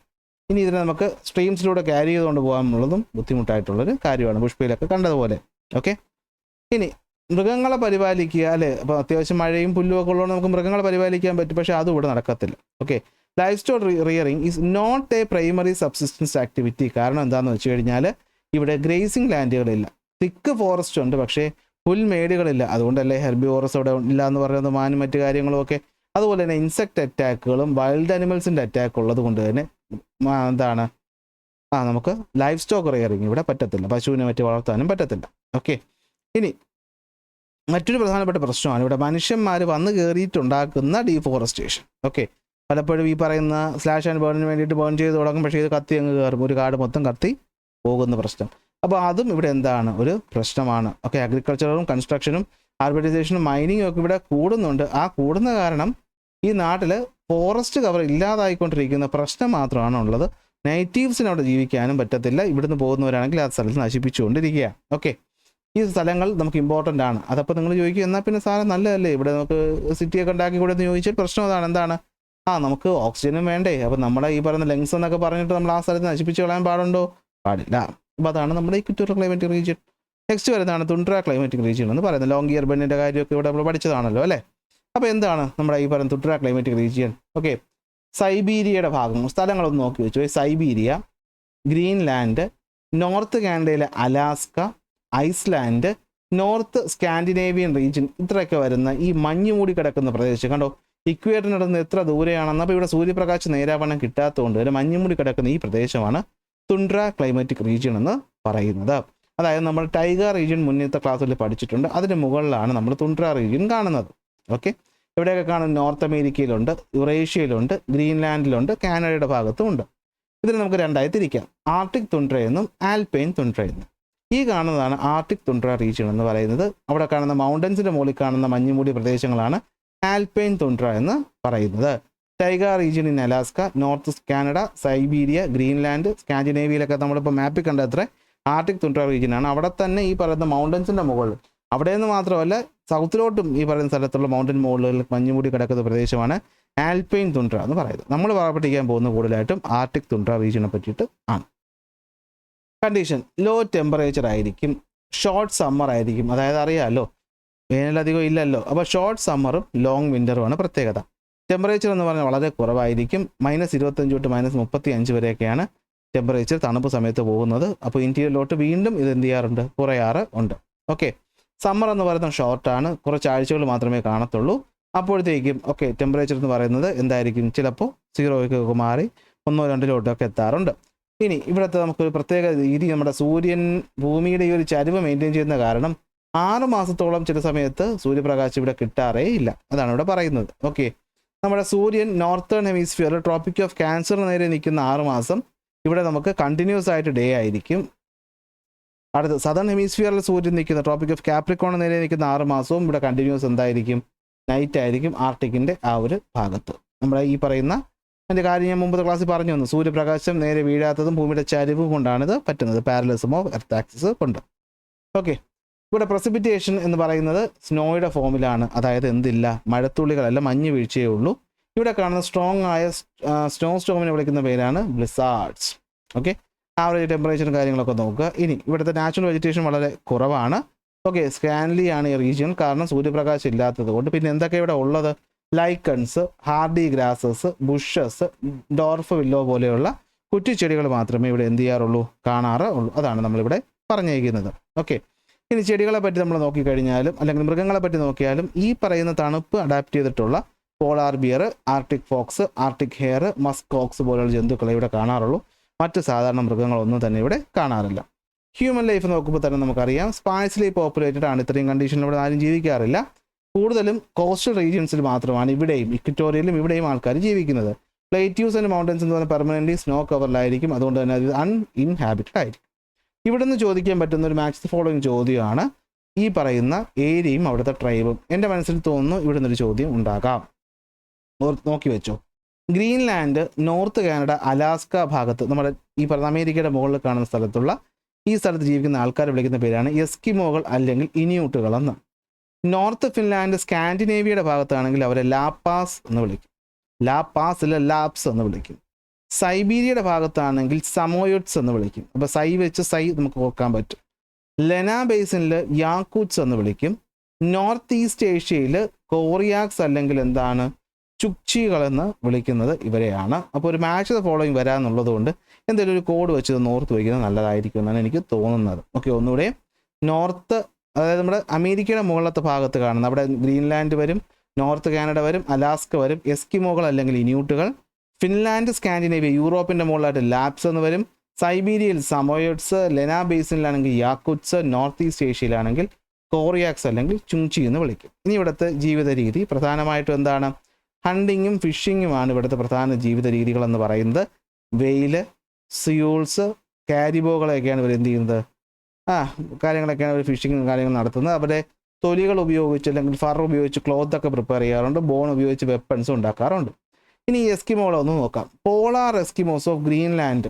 ഇനി ഇതിനെ നമുക്ക് സ്ട്രീംസിലൂടെ ക്യാരി ചെയ്തുകൊണ്ട് പോകാനുള്ളതും ബുദ്ധിമുട്ടായിട്ടുള്ളൊരു കാര്യമാണ്, പുഷ്പയിലൊക്കെ കണ്ടതുപോലെ. ഓക്കെ, ഇനി മൃഗങ്ങളെ പരിപാലിക്കുക അല്ലേ, അപ്പോൾ അത്യാവശ്യം മഴയും പുല്ലും ഒക്കെ ഉള്ളതുകൊണ്ട് നമുക്ക് മൃഗങ്ങളെ പരിപാലിക്കാൻ പറ്റും, പക്ഷേ അതും ഇവിടെ നടക്കത്തില്ല. Okay, livestock rearing is not a primary subsistence activity. കാരണം എന്താണെന്ന് വെച്ച് കഴിഞ്ഞാൽ ഇവിടെ ഗ്രേസിംഗ് ലാൻഡുകളില്ല, തിക്ക് ഫോറസ്റ്റ് ഉണ്ട്, പക്ഷേ പുൽമേടുകളില്ല. അതുകൊണ്ടല്ലേ ഹെർബിവോറസ് അവിടെ ഇല്ല എന്ന് പറയുന്നത്, മാനും മറ്റു കാര്യങ്ങളും ഒക്കെ. അതുപോലെ തന്നെ ഇൻസെക്ട് അറ്റാക്കുകളും വൈൽഡ് അനിമൽസിൻ്റെ അറ്റാക്ക് ഉള്ളത് കൊണ്ട് തന്നെ എന്താണ് നമുക്ക് ലൈഫ് സ്റ്റോക്ക് റിയറിങ് ഇവിടെ പറ്റത്തില്ല, പശുവിനെ മറ്റ് വളർത്താനും പറ്റത്തില്ല. ഓക്കെ, ഇനി മറ്റൊരു പ്രധാനപ്പെട്ട പ്രശ്നമാണ് ഇവിടെ മനുഷ്യന്മാർ വന്ന് കയറിയിട്ടുണ്ടാക്കുന്ന ഡീഫോറസ്റ്റേഷൻ. ഓക്കെ, പലപ്പോഴും ഈ പറയുന്ന സ്ലാഷ് ആൻഡ് ബേണിന് വേണ്ടിയിട്ട് ബേൺ ചെയ്ത് തുടങ്ങും, പക്ഷേ ഇത് കത്തി അങ്ങ് കയറും, ഒരു കാട് മൊത്തം കത്തി പോകുന്ന പ്രശ്നം. അപ്പോൾ അതും ഇവിടെ എന്താണ് ഒരു പ്രശ്നമാണ്. ഓക്കെ, അഗ്രികൾച്ചറും കൺസ്ട്രക്ഷനും അർബനൈസേഷനും മൈനിങ്ങും ഒക്കെ ഇവിടെ കൂടുന്നുണ്ട്. ആ കൂടുന്ന കാരണം ഈ നാട്ടിൽ ഫോറസ്റ്റ് കവർ ഇല്ലാതായിക്കൊണ്ടിരിക്കുന്ന പ്രശ്നം മാത്രമാണ് ഉള്ളത്. നേറ്റീവ്സിന് അവിടെ ജീവിക്കാനും പറ്റത്തില്ല. ഇവിടുന്ന് പോകുന്നവരാണെങ്കിൽ ആ സ്ഥലത്ത് നശിപ്പിച്ചുകൊണ്ടിരിക്കുക. ഓക്കെ, ഈ സ്ഥലങ്ങൾ നമുക്ക് ഇമ്പോർട്ടൻ്റ് ആണ്. അതപ്പോൾ നിങ്ങൾ ചോദിക്കും, എന്നാൽ പിന്നെ സാധനം നല്ലതല്ലേ ഇവിടെ നമുക്ക് സിറ്റിയൊക്കെ ഉണ്ടാക്കി കൂടെ എന്ന് ചോദിച്ചാൽ പ്രശ്നം അതാണ്. എന്താണ്? നമുക്ക് ഓക്സിജനും വേണ്ടേ. അപ്പോൾ നമ്മുടെ ഈ പറയുന്ന ലങ്സ് എന്നൊക്കെ പറഞ്ഞിട്ട് നമ്മൾ ആ സ്ഥലത്ത് നശിപ്പിച്ച് കളയാൻ പാടുണ്ടോ? പാടില്ല. അപ്പോൾ അതാണ് നമ്മുടെ ഇക്വറ്റോറിയൽ ക്ലൈമാറ്റിക് റീജിയൻ. നെക്സ്റ്റ് വരുന്നതാണ് തുണ്ട്ര ക്ലൈമാറ്റിക് റീജിയൻ എന്ന് പറയുന്നത്. ലോങ് ഇയർ ബെന്നിൻ്റെ കാര്യമൊക്കെ ഇവിടെ നമ്മൾ പഠിച്ചതാണല്ലോ അല്ലേ. അപ്പോൾ എന്താണ് നമ്മുടെ ഈ പറയുന്ന തുണ്ട്ര ക്ലൈമാറ്റിക് റീജിയൻ? ഓക്കെ, സൈബീരിയയുടെ ഭാഗം സ്ഥലങ്ങളൊന്ന് നോക്കി വെച്ചു. സൈബീരിയ, ഗ്രീൻലാൻഡ്, നോർത്ത് കാനഡയിലെ Alaska, Iceland, north Scandinavian region, ഇത്രയൊക്കെ വരുന്ന ഈ മഞ്ഞ് മൂടി കിടക്കുന്ന പ്രദേശം കണ്ടോ. ഇക്വേറ്ററിനടുത്ത് എത്ര ദൂരെയാണെന്ന്. അപ്പോൾ ഇവിടെ സൂര്യപ്രകാശം നേരാവണ്ണം കിട്ടാത്തതുകൊണ്ട് ഒരു മഞ്ഞുമൂടി കിടക്കുന്ന ഈ പ്രദേശമാണ് തുണ്ട്ര ക്ലൈമാറ്റിക് റീജിയൻ എന്ന് പറയുന്നത്. അതായത് നമ്മൾ ടൈഗർ റീജിയൻ മുന്നത്തെ ക്ലാസ്സിൽ പഠിച്ചിട്ടുണ്ട്. അതിന് മുകളിലാണ് നമ്മൾ തുണ്ട്ര റീജിയൻ കാണുന്നത്. ഓക്കെ, ഇവിടെയൊക്കെ കാണുന്നത് നോർത്ത് അമേരിക്കയിലുണ്ട്, യുറേഷ്യയിലുണ്ട്, ഗ്രീൻലാൻഡിലുണ്ട്, കാനഡയുടെ ഭാഗത്തും ഉണ്ട്. ഇതിന് നമുക്ക് രണ്ടായി തിരിക്കാം, ആർട്ടിക് തുണ്ട്ര എന്നും ആൽപൈൻ തുണ്ട്ര എന്നും. ഈ കാണുന്നതാണ് ആർട്ടിക് തുണ്ട്ര റീജിയൻ എന്ന് പറയുന്നത്. അവിടെ കാണുന്ന മൗണ്ടൻസിൻ്റെ മുകളിൽ കാണുന്ന മഞ്ഞുമൂടിയ പ്രദേശങ്ങളാണ് ആൽപൈൻ തുണ്ട്ര എന്ന് പറയുന്നത്. Taiga region in Alaska, north Canada, Siberia, Greenland, സ്കാൻഡിനേവിയയിലൊക്കെ നമ്മളിപ്പോൾ മാപ്പിൽ കണ്ടത്ര ആർട്ടിക് തുണ്ട്ര റീജിയനാണ്. അവിടെ തന്നെ ഈ പറയുന്ന മൗണ്ടൻസിൻ്റെ മുകളിൽ അവിടെ നിന്ന് മാത്രമല്ല സൗത്തിലോട്ടും ഈ പറയുന്ന സ്ഥലത്തുള്ള മൗണ്ടൻ മുകളിൽ മഞ്ഞുമൂടി കിടക്കുന്ന പ്രദേശമാണ് ആൽപൈൻ തുണ്ട്ര എന്ന് പറയുന്നത്. നമ്മൾ പഠിക്കാൻ പോകുന്ന കൂടുതലായിട്ടും ആർട്ടിക് തുണ്ട്ര റീജിയനെ പറ്റിയിട്ട് ആണ്. കണ്ടീഷൻ ലോ ടെമ്പറേച്ചർ ആയിരിക്കും, ഷോർട്ട് സമ്മർ ആയിരിക്കും. അതായത് അറിയാമല്ലോ വേനലധികം ഇല്ലല്ലോ, അപ്പോൾ ഷോർട്ട് സമ്മറും ലോങ് വിൻ്ററുമാണ് പ്രത്യേകത. ടെമ്പറേച്ചർ എന്ന് പറഞ്ഞാൽ വളരെ കുറവായിരിക്കും, -25 തൊട്ട് -35 വരെയൊക്കെയാണ് ടെമ്പറേച്ചർ തണുപ്പ് സമയത്ത് പോകുന്നത്. അപ്പോൾ ഇന്ത്യയിലോട്ട് വീണ്ടും ഇത് എന്ത് ചെയ്യാറുണ്ട്, കുറയാറ് ഉണ്ട്. ഓക്കെ, സമ്മർ എന്ന് പറയുന്നത് ഷോർട്ടാണ്, കുറച്ച് ആഴ്ചകൾ മാത്രമേ കാണത്തുള്ളൂ. അപ്പോഴത്തേക്കും ഓക്കെ ടെമ്പറേച്ചർ എന്ന് പറയുന്നത് എന്തായിരിക്കും, ചിലപ്പോൾ 0 മാറി 1-2 എത്താറുണ്ട്. ഇനി ഇവിടുത്തെ നമുക്കൊരു പ്രത്യേക രീതി, നമ്മുടെ സൂര്യൻ ഭൂമിയുടെ ഈ ഒരു ചരിവ് മെയിൻറ്റെയിൻ ചെയ്യുന്ന കാരണം 6 മാസത്തോളം ചില സമയത്ത് സൂര്യപ്രകാശം ഇവിടെ കിട്ടാറേ ഇല്ല. അതാണ് ഇവിടെ പറയുന്നത്. ഓക്കെ, നമ്മുടെ സൂര്യൻ നോർത്തേൺ ഹെമിസ്ഫിയർ ട്രോപ്പിക് ഓഫ് ക്യാൻസറിന് നേരെ നിൽക്കുന്ന 6 മാസം ഇവിടെ നമുക്ക് കണ്ടിന്യൂസ് ആയിട്ട് ഡേ ആയിരിക്കും. അടുത്ത് സദേൺ ഹെമിസ്ഫിയറിൽ സൂര്യൻ നിൽക്കുന്ന ട്രോപ്പിക് ഓഫ് കാപ്രിക്കോണിന് നേരെ നിൽക്കുന്ന 6 മാസവും ഇവിടെ കണ്ടിന്യൂസ് എന്തായിരിക്കും, നൈറ്റ് ആയിരിക്കും ആർട്ടിക്കിൻ്റെ ആ ഒരു ഭാഗത്ത്. നമ്മുടെ ഈ പറയുന്ന അതിൻ്റെ കാര്യം ഞാൻ മുമ്പത്തെ ക്ലാസ്സിൽ പറഞ്ഞു വന്നു. സൂര്യപ്രകാശം നേരെ വീഴാത്തതും ഭൂമിയുടെ ചരിവ് കൊണ്ടാണിത് പറ്റുന്നത്, പാരലലിസം ഓഫ് എർത്ത് ആക്സിസ് കൊണ്ട്. ഓക്കെ, ഇവിടെ പ്രസിപ്പിറ്റേഷൻ എന്ന് പറയുന്നത് സ്നോയുടെ ഫോമിലാണ്. അതായത് എന്തില്ല, മഴത്തുള്ളികളല്ല, മഞ്ഞ് വീഴ്ചയേ ഉള്ളൂ. ഇവിടെ കാണുന്ന സ്ട്രോങ് ആയ സ്നോ സ്റ്റോമിനെ വിളിക്കുന്ന പേരാണ് ബ്ലിസാർഡ്സ്. ഓക്കെ, ആവറേജ് ടെമ്പറേച്ചറും കാര്യങ്ങളൊക്കെ നോക്കുക. ഇനി ഇവിടുത്തെ നാച്ചുറൽ വെജിറ്റേഷൻ വളരെ കുറവാണ്. ഓക്കെ, സ്കാൻലി ആണ് ഈ റീജിയൻ, കാരണം സൂര്യപ്രകാശം ഇല്ലാത്തത് കൊണ്ട്. പിന്നെ എന്തൊക്കെ ഇവിടെ ഉള്ളത്, lichens, hardy grasses, bushes, dwarf willow പോലെയുള്ള കുറ്റിച്ചെടികൾ മാത്രമേ ഇവിടെ എന്ത് ചെയ്യാറുള്ളൂ, കാണാറ് ഉള്ളൂ. അതാണ് നമ്മളിവിടെ പറഞ്ഞിരിക്കുന്നത്. ഓക്കെ, ഇനി ചെടികളെ പറ്റി നമ്മൾ നോക്കിക്കഴിഞ്ഞാലും അല്ലെങ്കിൽ മൃഗങ്ങളെ പറ്റി നോക്കിയാലും ഈ പറയുന്ന തണുപ്പ് അഡാപ്റ്റ് ചെയ്തിട്ടുള്ള polar bear, arctic fox, arctic hare, muskox പോലെയുള്ള ജന്തുക്കളെ ഇവിടെ കാണാറുള്ളൂ. മറ്റ് സാധാരണ മൃഗങ്ങളൊന്നും തന്നെ ഇവിടെ കാണാറില്ല. ഹ്യൂമൻ ലൈഫ് നോക്കുമ്പോൾ തന്നെ നമുക്കറിയാം സ്പാഴ്സ്ലി പോപ്പുലേറ്റഡ് ആണ്. ഇത്രയും കണ്ടീഷനിൽ ഇവിടെ ആരും ജീവിക്കാറില്ല. കൂടുതലും കോസ്റ്റൽ റീജിയൻസിൽ മാത്രമാണ് ഇവിടെയും ഇക്വറ്റോറിയയിലും ഇവിടെയും ആൾക്കാർ ജീവിക്കുന്നത്. പ്ലേറ്റ്യൂസ് ആൻഡ് മൗണ്ടൻസ് എന്ന് പറഞ്ഞാൽ പെർമനൻ്റ്ലി സ്നോ കവറിലായിരിക്കും. അതുകൊണ്ട് തന്നെ അത് അൺഇൻഹാബിറ്റഡ് ആയിരിക്കും. ഇവിടെ നിന്ന് ചോദിക്കാൻ പറ്റുന്ന ഒരു മാച്ച് ദ ഫോളോയിങ് ചോദ്യമാണ് ഈ പറയുന്ന ഏരിയയും അവിടുത്തെ ട്രൈബും. എൻ്റെ മനസ്സിൽ തോന്നുന്നു ഇവിടെ നിന്നൊരു ചോദ്യം ഉണ്ടാകാം. നോക്കി വെച്ചോ. ഗ്രീൻലാൻഡ്, നോർത്ത് കാനഡ, അലാസ്ക ഭാഗത്ത് നമ്മുടെ ഈ പറഞ്ഞ അമേരിക്കയുടെ മുകളിൽ കാണുന്ന സ്ഥലത്തുള്ള ഈ സ്ഥലത്ത് ജീവിക്കുന്ന ആൾക്കാർ വിളിക്കുന്ന പേരാണ് എസ്കിമോകൾ അല്ലെങ്കിൽ ഇനിയൂട്ടുകൾ എന്ന്. നോർത്ത് ഫിൻലാൻഡ്, സ്കാൻഡിനേവിയയുടെ ഭാഗത്താണെങ്കിൽ അവരെ ലാപ്പാസ് എന്ന് വിളിക്കും. ലാപ്പാസ് അല്ല ലാപ്സ് എന്ന് വിളിക്കും. സൈബീരിയയുടെ ഭാഗത്താണെങ്കിൽ സമോയോട്സ് എന്ന് വിളിക്കും. അപ്പോൾ സൈ വെച്ച് സൈ നമുക്ക് ഓർക്കാൻ പറ്റും. ലെന ബേസിനിൽ യാക്കൂട്സ് എന്ന് വിളിക്കും. നോർത്ത് ഈസ്റ്റ് ഏഷ്യയിൽ കോറിയാക്സ് അല്ലെങ്കിൽ എന്താണ് ചുക്ചികളെന്ന് വിളിക്കുന്നത് ഇവരെയാണ്. അപ്പോൾ ഒരു മാച്ച് ദ ഫോളോയിങ് വരാമെന്നുള്ളത് കൊണ്ട് എന്തെങ്കിലും ഒരു കോഡ് വെച്ച് നോർത്ത് വയ്ക്കുന്നത് നല്ലതായിരിക്കും എന്നാണ് എനിക്ക് തോന്നുന്നത്. ഓക്കെ, ഒന്നുകൂടെ നോർത്ത്, അതായത് നമ്മുടെ അമേരിക്കയുടെ മുകളിലത്തെ ഭാഗത്ത് കാണുന്ന അവിടെ ഗ്രീൻലാൻഡ് വരും, നോർത്ത് കാനഡ വരും, അലാസ്ക വരും, എസ്കിമോകൾ അല്ലെങ്കിൽ ഇനിയൂട്ടുകൾ. ഫിൻലാൻഡ്, സ്കാൻഡിനേവിയ, യൂറോപ്പിൻ്റെ മുകളിലായിട്ട് ലാപ്സ് എന്ന് വരും. സൈബീരിയയിൽ സമോയോട്സ്, ലെന ബേസിനിലാണെങ്കിൽ യാക്കുട്സ്, നോർത്ത് ഈസ്റ്റ് ഏഷ്യയിലാണെങ്കിൽ കോറിയാക്സ് അല്ലെങ്കിൽ ചുങ്ചി എന്ന് വിളിക്കും. ഇനി ഇവിടുത്തെ ജീവിത രീതി പ്രധാനമായിട്ടും എന്താണ്, ഹണ്ടിങ്ങും ഫിഷിങ്ങുമാണ് ഇവിടുത്തെ പ്രധാന ജീവിത രീതികളെന്ന് പറയുന്നത്. വെയില്, സിയൂൾസ്, കാരിബോകളെയൊക്കെയാണ് ഇവർ എന്ത് ചെയ്യുന്നത്, കാര്യങ്ങളൊക്കെയാണ് അവർ ഫിഷിങ്ങും കാര്യങ്ങൾ നടത്തുന്നത്. അവരുടെ തൊലികൾ ഉപയോഗിച്ച് അല്ലെങ്കിൽ ഫർ ഉപയോഗിച്ച് ക്ലോത്തൊക്കെ പ്രിപ്പയർ ചെയ്യാറുണ്ട്. ബോൺ ഉപയോഗിച്ച് വെപ്പൺസും ഉണ്ടാക്കാറുണ്ട്. ഇനി എസ്കിമോളൊന്ന് നോക്കാം. പോളാർ എസ്കിമോസ് ഓഫ് ഗ്രീൻലാൻഡ്,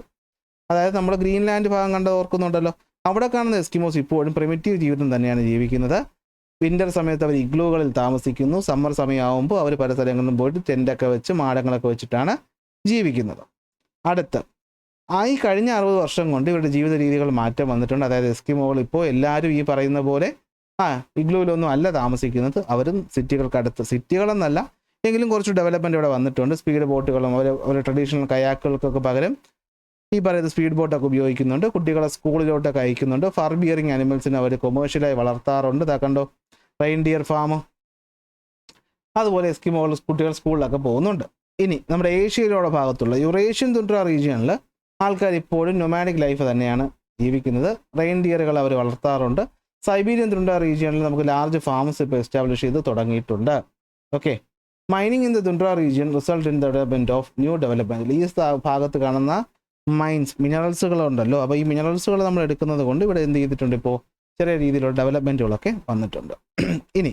അതായത് നമ്മുടെ ഗ്രീൻലാൻഡ് ഭാഗം കണ്ട് ഓർക്കുന്നുണ്ടല്ലോ, അവിടെ കാണുന്ന എസ്കിമോസ് ഇപ്പോഴും പ്രിമിറ്റീവ് ജീവിതം തന്നെയാണ് ജീവിക്കുന്നത്. വിൻ്റർ സമയത്ത് അവർ ഇഗ്ലൂകളിൽ താമസിക്കുന്നു. സമ്മർ സമയമാകുമ്പോൾ അവർ പല സ്ഥലങ്ങളിലും പോയിട്ട് ടെൻ്റൊക്കെ വെച്ച് മാടങ്ങളൊക്കെ വെച്ചിട്ടാണ് ജീവിക്കുന്നത്. അടുത്ത് ഈ കഴിഞ്ഞ 60 വർഷം കൊണ്ട് ഇവരുടെ ജീവിത രീതികൾ മാറ്റം വന്നിട്ടുണ്ട്. അതായത് എസ്കിമോകൾ ഇപ്പോൾ എല്ലാവരും ഈ പറയുന്ന പോലെ ഇഗ്ലൂവിലൊന്നും അല്ല താമസിക്കുന്നത്. അവരും സിറ്റികൾക്കടുത്ത്, സിറ്റികളെന്നല്ല എങ്കിലും കുറച്ച് ഡെവലപ്മെൻറ്റ് ഇവിടെ വന്നിട്ടുണ്ട്. സ്പീഡ് ബോട്ടുകളും അവരുടെ ട്രഡീഷണൽ കയാക്കുകൾക്കൊക്കെ പകരം ഈ പറയുന്ന സ്പീഡ് ബോട്ടൊക്കെ ഉപയോഗിക്കുന്നുണ്ട്. കുട്ടികളെ സ്കൂളിലോട്ടൊക്കെ അയക്കുന്നുണ്ട്. ഫർ ബിയറിങ് ആനിമൽസിനെ അവർ കൊമേഴ്ഷ്യലായി വളർത്താറുണ്ട്. കണ്ടോ, റെയിൻഡിയർ ഫാം. അതുപോലെ എസ്കിമോകൾ കുട്ടികൾ സ്കൂളിലൊക്കെ പോകുന്നുണ്ട്. ഇനി നമ്മുടെ ഏഷ്യയിലുള്ള ഭാഗത്തുള്ള യുറേഷ്യൻ തുണ്ട്ര റീജിയനിൽ ആൾക്കാർ ഇപ്പോഴും നൊമാഡിക് ലൈഫ് തന്നെയാണ് ജീവിക്കുന്നത്. റെയിൻഡിയറുകൾ അവർ വളർത്താറുണ്ട്. സൈബീരിയൻ തുണ്ട്ര റീജിയനിൽ നമുക്ക് ലാർജ് ഫാംസ് ഇപ്പോൾ എസ്റ്റാബ്ലിഷ് ചെയ്ത് തുടങ്ങിയിട്ടുണ്ട്. Okay, mining in the തുണ്ട്ര region result in the development of new development. ഈ ഭാഗത്ത് കാണുന്ന മൈൻസ്, മിനറൽസുകളുണ്ടല്ലോ, അപ്പോൾ ഈ മിനറൽസുകൾ നമ്മൾ എടുക്കുന്നത് കൊണ്ട് ഇവിടെ എന്ത് ചെയ്തിട്ടുണ്ട്, ഇപ്പോൾ ചെറിയ രീതിയിലുള്ള ഡെവലപ്മെൻറ്റുകളൊക്കെ വന്നിട്ടുണ്ട്. ഇനി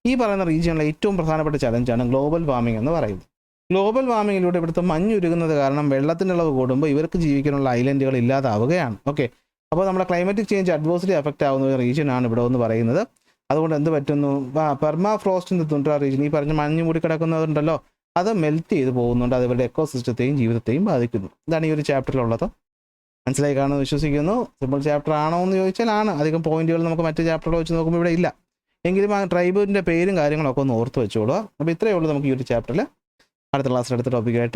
ഈ പറയുന്ന റീജിയനിലെ ഏറ്റവും പ്രധാനപ്പെട്ട ചലഞ്ചാണ് ഗ്ലോബൽ വാർമിംഗ് എന്ന് പറയുന്നത്. ഗ്ലോബൽ വാർമിങ്ങിലൂടെ ഇവിടുത്തെ മഞ്ഞുരുകുന്നത് കാരണം വെള്ളത്തിൻ്റെ അളവ് കൂടുമ്പോൾ ഇവർക്ക് ജീവിക്കാനുള്ള ഐലൻഡുകൾ ഇല്ലാതാവുകയാണ്. ഓക്കെ, അപ്പോൾ നമ്മുടെ ക്ലൈമറ്റിക് ചേഞ്ച് അഡ്വേഴ്സ്ലി അഫക്റ്റ് ആവുന്ന ഒരു റീജിയനാണ് ഇവിടെ എന്ന് പറയുന്നത്. അതുകൊണ്ട് എന്ത് പറ്റുന്നു, പെർമാ ഫ്രോസ്റ്റിൻ്റെ തുണ്ട്ര റീജിയൻ, ഈ പറഞ്ഞ മഞ്ഞ് മൂടി കിടക്കുന്നതുണ്ടല്ലോ, അത് മെൽറ്റ് ചെയ്ത് പോകുന്നുണ്ട്. അത് ഇവരുടെ എക്കോസിസ്റ്റത്തെയും ജീവിതത്തെയും ബാധിക്കുന്നു. ഇതാണ് ഈ ഒരു ചാപ്റ്ററിലുള്ളത്. മനസ്സിലായി കാണുമെന്ന് വിശ്വസിക്കുന്നു. സിമ്പിൾ ചാപ്റ്റർ ആണോ എന്ന് ചോദിച്ചാൽ ആണ്. അധികം പോയിന്റുകൾ നമുക്ക് മറ്റ് ചാപ്റ്ററുകൾ വെച്ച് നോക്കുമ്പോൾ ഇവിടെ ഇല്ല. എങ്കിലും ആ ട്രൈബിൻ്റെ പേരും കാര്യങ്ങളൊക്കെ ഒന്ന് ഓർത്ത് വെച്ചോളുക. അപ്പോൾ ഇത്രയേ ഉള്ളൂ നമുക്ക് ഈ ഒരു ചാപ്റ്ററിൽ. അടുത്ത ക്ലാസ്സിൽ അടുത്ത ടോപ്പിക്കായിട്ട്